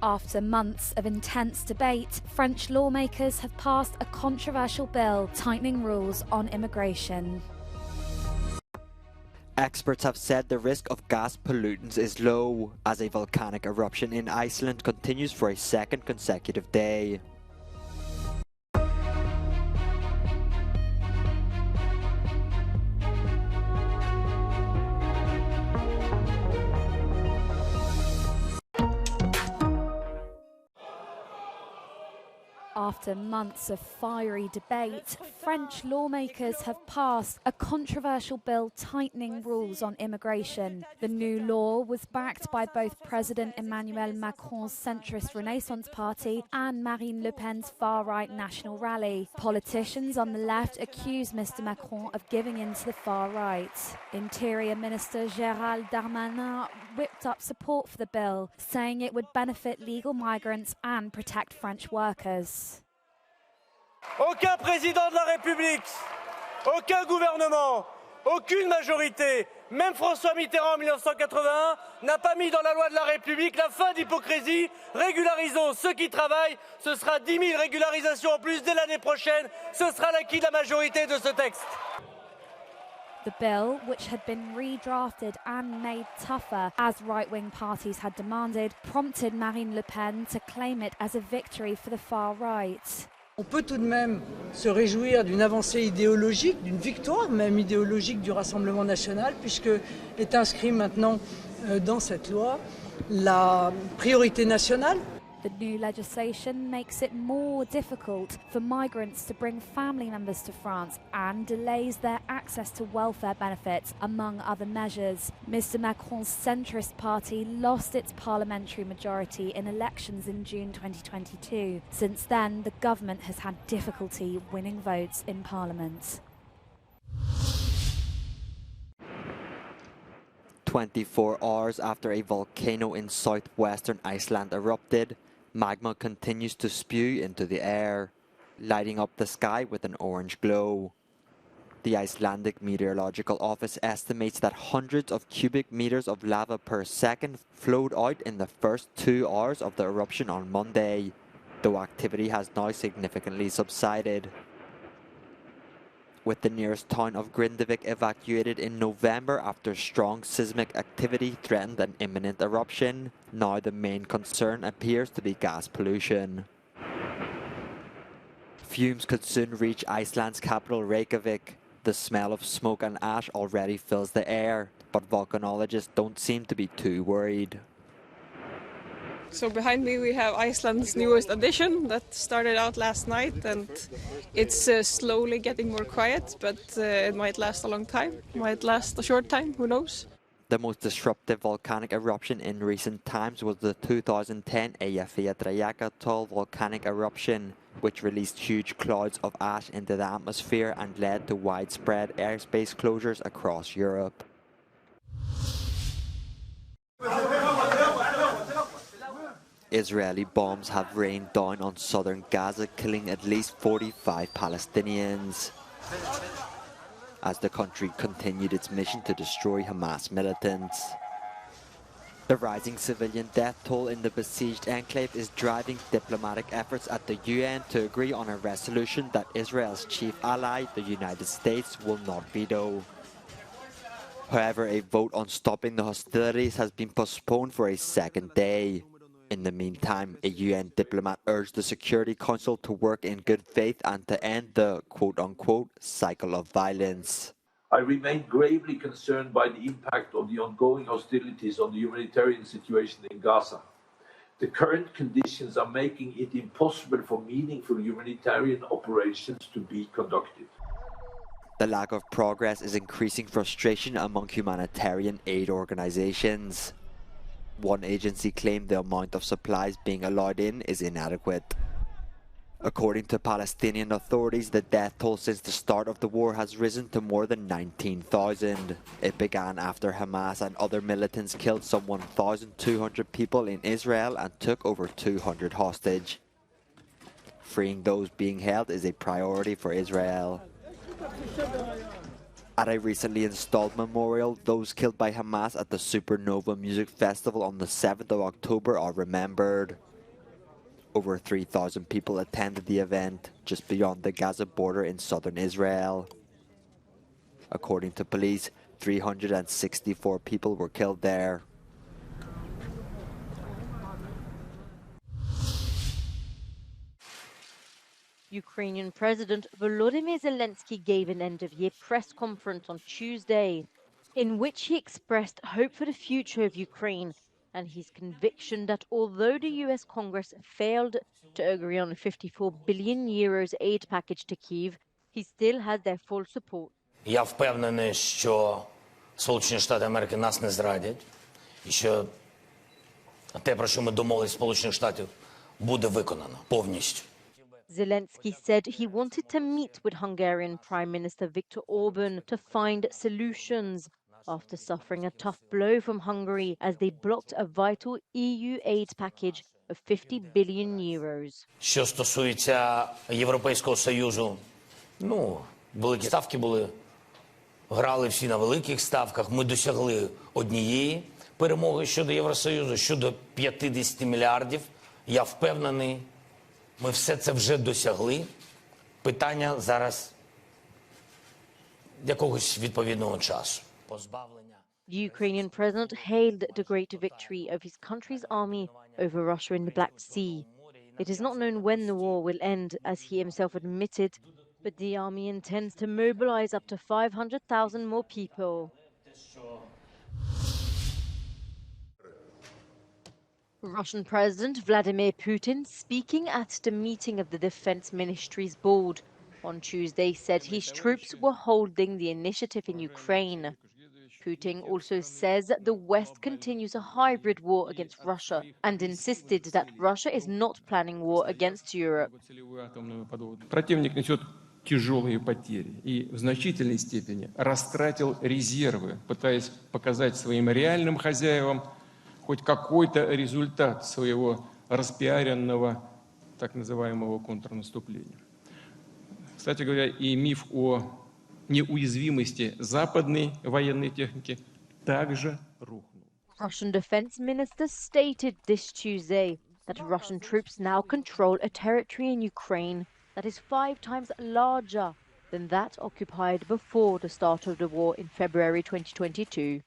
After months of intense debate, French lawmakers have passed a controversial bill tightening rules on immigration. Experts have said the risk of gas pollutants is low as a volcanic eruption in Iceland continues for a second consecutive day. After months of fiery debate, French lawmakers have passed a controversial bill tightening rules on immigration. The new law was backed by both President Emmanuel Macron's centrist Renaissance Party and Marine Le Pen's far-right National Rally. Politicians on the left accuse Mr. Macron of giving in to the far right. Interior Minister Gérald Darmanin whipped up support for the bill, saying it would benefit legal migrants and protect French workers. Aucun président de la République, aucun gouvernement, aucune majorité, même François Mitterrand en 1981 n'a pas mis dans la loi de la République la fin d'hypocrisie. Régularisons ceux qui travaillent, ce sera 10 000 régularisations en plus dès l'année prochaine, ce sera l'acquis de la majorité de ce texte. The bill, which had been redrafted and made tougher as right-wing parties had demanded, prompted Marine Le Pen to claim it as a victory for the far right. On peut tout de même se réjouir d'une avancée idéologique, d'une victoire même idéologique du Rassemblement national, puisque est inscrit maintenant dans cette loi la priorité nationale. The new legislation makes it more difficult for migrants to bring family members to France and delays their access to welfare benefits, among other measures. Mr. Macron's centrist party lost its parliamentary majority in elections in June 2022. Since then, the government has had difficulty winning votes in parliament. 24 hours after a volcano in southwestern Iceland erupted, magma continues to spew into the air, lighting up the sky with an orange glow. The Icelandic Meteorological Office estimates that hundreds of cubic meters of lava per second flowed out in the first 2 hours of the eruption on Monday, though activity has now significantly subsided. With the nearest town of Grindavik evacuated in November after strong seismic activity threatened an imminent eruption, now the main concern appears to be gas pollution. Fumes could soon reach Iceland's capital Reykjavik. The smell of smoke and ash already fills the air, but volcanologists don't seem to be too worried. So behind me we have Iceland's newest addition that started out last night, and it's slowly getting more quiet, but it might last a long time, might last a short time, who knows? The most disruptive volcanic eruption in recent times was the 2010 Eyjafjallajökull volcanic eruption, which released huge clouds of ash into the atmosphere and led to widespread airspace closures across Europe. Israeli bombs have rained down on southern Gaza, killing at least 45 Palestinians, as the country continued its mission to destroy Hamas militants. The rising civilian death toll in the besieged enclave is driving diplomatic efforts at the UN to agree on a resolution that Israel's chief ally, the United States, will not veto. However, a vote on stopping the hostilities has been postponed for a second day. In the meantime, a UN diplomat urged the Security Council to work in good faith and to end the quote-unquote cycle of violence. I remain gravely concerned by the impact of the ongoing hostilities on the humanitarian situation in Gaza. The current conditions are making it impossible for meaningful humanitarian operations to be conducted. The lack of progress is increasing frustration among humanitarian aid organizations. One agency claimed the amount of supplies being allowed in is inadequate. According to Palestinian authorities, the death toll since the start of the war has risen to more than 19,000. It began after Hamas and other militants killed some 1,200 people in Israel and took over 200 hostage. Freeing those being held is a priority for Israel. At a recently installed memorial, those killed by Hamas at the Supernova Music Festival on the 7th of October are remembered. Over 3,000 people attended the event just beyond the Gaza border in southern Israel. According to police, 364 people were killed there. Ukrainian President Volodymyr Zelensky gave an end-of-year press conference on Tuesday, in which he expressed hope for the future of Ukraine and his conviction that although the US Congress failed to agree on a 54 billion euros aid package to Kyiv, he still has their full support. Я впевнений, що Сполучені Штати Америки нас не зрадять, і що те, про що ми домовились з Сполучених Штатів, буде виконано повністю. Zelensky said he wanted to meet with Hungarian Prime Minister Viktor Orban to find solutions after suffering a tough blow from Hungary as they blocked a vital EU aid package of 50 billion euros. Що стосується Європейського Союзу, великі ставки були, грали всі на великих ставках, ми досягли однієї перемоги щодо Євросоюзу, щодо 50 мільярдів. Я впевнений, ми все це вже досягли. Питання зараз якогось відповідного часу. Позбавлення. The Ukrainian president hailed the great victory of his country's army over Russia in the Black Sea. It is not known when the war will end, as he himself admitted, but the army intends to mobilize up to 500,000 more people. Russian President Vladimir Putin, speaking at the meeting of the Defense Ministry's board on Tuesday, said his troops were holding the initiative in Ukraine. Putin also says that the West continues a hybrid war against Russia and insisted that Russia is not planning war against Europe. Противник несет тяжелые потери и в значительной степени растратил резервы, пытаясь показать своим реальным хозяевам хоть какой-то результат своего распиаренного так называемого контрнаступления. Кстати говоря, и миф о неуязвимости западной военной техники также рухнул. Russian Defense Minister stated this Tuesday that Russian troops now control a territory in Ukraine that is 5 times larger than that occupied before the start of the war in February 2022.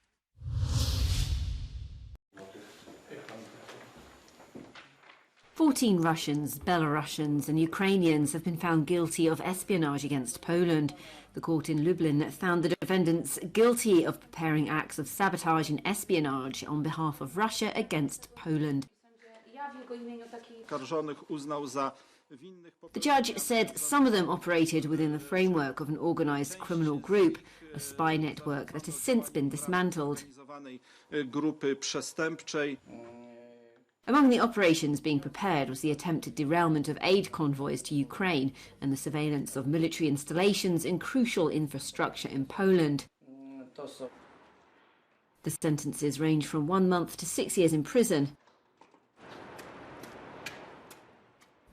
"14 Russians, Belarusians and Ukrainians have been found guilty of espionage against Poland. The court in Lublin found the defendants guilty of preparing acts of sabotage and espionage on behalf of Russia against Poland. The judge said some of them operated within the framework of an organised criminal group, a spy network that has since been dismantled. Among the operations being prepared was the attempted derailment of aid convoys to Ukraine and the surveillance of military installations in crucial infrastructure in Poland. The sentences range from 1 month to 6 years in prison.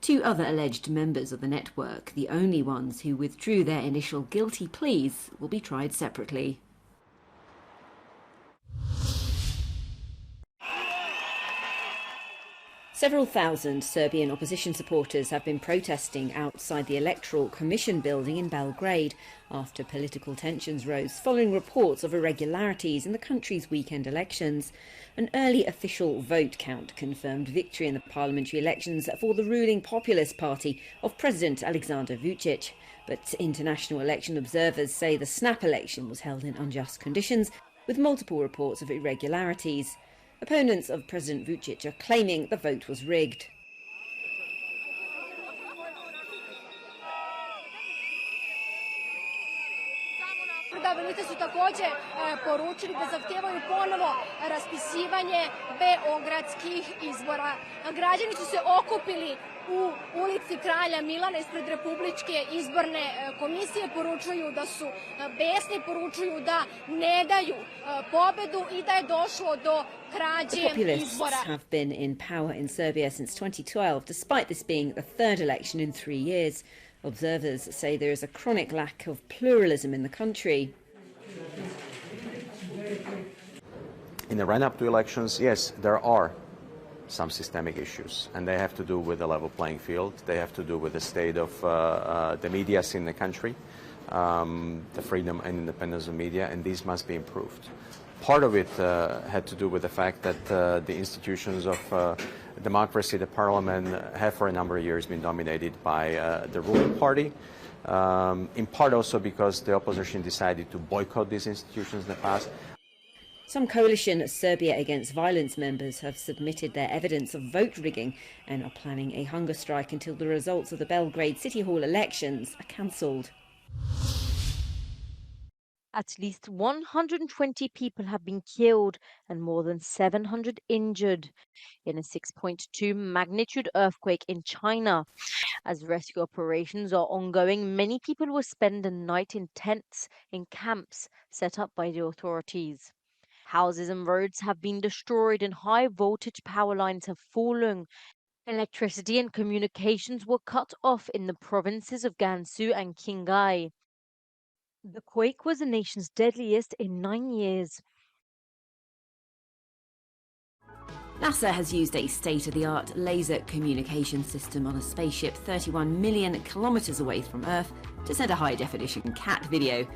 2 other alleged members of the network, the only ones who withdrew their initial guilty pleas, will be tried separately. Several thousand Serbian opposition supporters have been protesting outside the Electoral Commission building in Belgrade after political tensions rose following reports of irregularities in the country's weekend elections. An early official vote count confirmed victory in the parliamentary elections for the ruling Populist Party of President Aleksandar Vučić. But international election observers say the snap election was held in unjust conditions, with multiple reports of irregularities. Opponents of President Vučić are claiming the vote was rigged. Predstavnici su također poručili da zahtijevaju ponovo raspisivanje beogradskih izbora. Građani su se okupili u ulici Kralja Milana ispred Republičke izborne komisije, poručuju da su besni, poručuju da ne daju pobedu i da je došlo do krađe izbora. The populists have been in power in Serbia since 2012, despite this being the third election in 3 years. Observers say there is a chronic lack of pluralism in the country. In the run-up to elections, yes, there are some systemic issues, and they have to do with the level playing field. They have to do with the state of the media in the country, the freedom and independence of media, and these must be improved. Part of it had to do with the fact that the institutions of democracy, the parliament, have for a number of years been dominated by the ruling party, in part also because the opposition decided to boycott these institutions in the past. Some coalition Serbia Against Violence members have submitted their evidence of vote rigging and are planning a hunger strike until the results of the Belgrade City Hall elections are cancelled. At least 120 people have been killed and more than 700 injured in a 6.2 magnitude earthquake in China. As rescue operations are ongoing, many people will spend the night in tents in camps set up by the authorities. Houses and roads have been destroyed and high voltage power lines have fallen. Electricity and communications were cut off in the provinces of Gansu and Qinghai. The quake was the nation's deadliest in 9 years. NASA has used a state-of-the-art laser communication system on a spaceship 31 million kilometres away from Earth to send a high-definition cat video.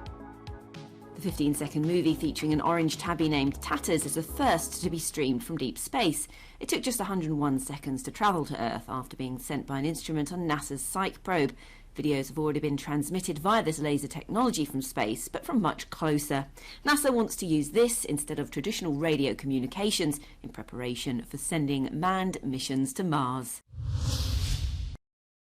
The 15-second movie featuring an orange tabby named Tatters is the first to be streamed from deep space. It took just 101 seconds to travel to Earth after being sent by an instrument on NASA's Psyche probe. Videos have already been transmitted via this laser technology from space, but from much closer. NASA wants to use this instead of traditional radio communications in preparation for sending manned missions to Mars.